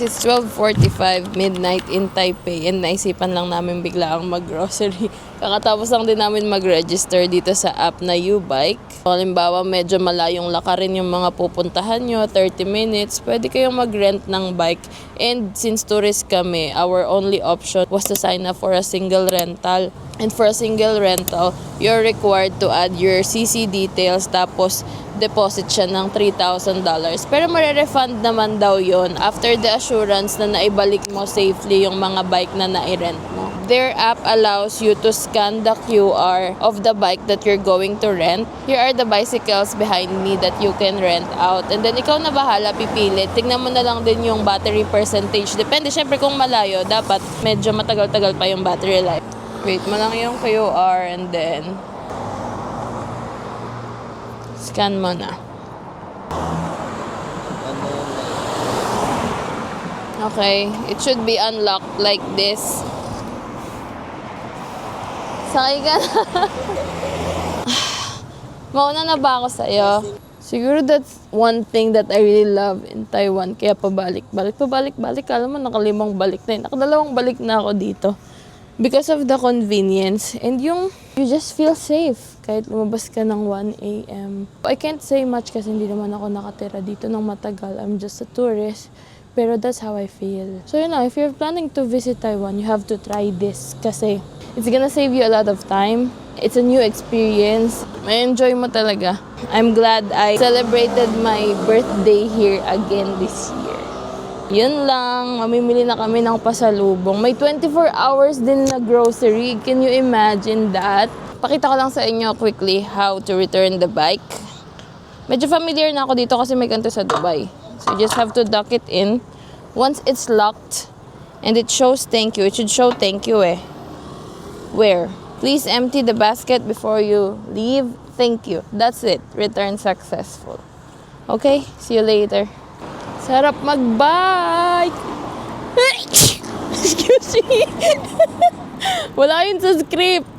It's 12:45 midnight in Taipei and naisipan lang namin bigla ang mag-grocery. Kakatapos lang din namin mag-register dito sa app na U-Bike. Halimbawa, medyo malayong lakarin yung mga pupuntahan nyo, 30 minutes, pwede kayong mag-rent ng bike. And since tourist kami, our only option was to sign up for a single rental. And for a single rental, you're required to add your CC details tapos deposit siya ng $3,000. Pero mare-refund naman daw yon after the assurance na naibalik mo safely yung mga bike na nai-rent mo. Their app allows you to scan the QR of the bike that you're going to rent. Here are the bicycles behind me that you can rent out. And then ikaw na bahala pipili. Tingnan mo na lang din yung battery percentage. Depende, syempre kung malayo, dapat medyo matagal-tagal pa yung battery life. Wait mo lang yung QR and then scan mo na. Okay, it should be unlocked like this. Sakay ka na. Mauna na ba ako sa'yo? Siguro that's one thing that I really love in Taiwan. Kaya pabalik-balik. Alam mo, nakalimang balik na yun. Nakadalawang balik na ako dito. Because of the convenience and you just feel safe kahit lumabas ka ng 1 a.m. I can't say much kasi hindi naman ako nakatira dito ng matagal. I'm just a tourist. Pero that's how I feel. So if you're planning to visit Taiwan, you have to try this kasi it's gonna save you a lot of time. It's a new experience. May enjoy mo talaga. I'm glad I celebrated my birthday here again this year. Yun lang, mamimili na kami ng pasalubong. May 24 hours din na grocery. Can you imagine that? Pakita ko lang sa inyo quickly how to return the bike. Medyo familiar na ako dito kasi may ganito sa Dubai. So you just have to dock it in. Once it's locked and it shows thank you, it should show thank you Where? Please empty the basket before you leave. Thank you. That's it. Return successful. Okay, see you later. Sarap mag-bike! Excuse me! Wala yun sa script.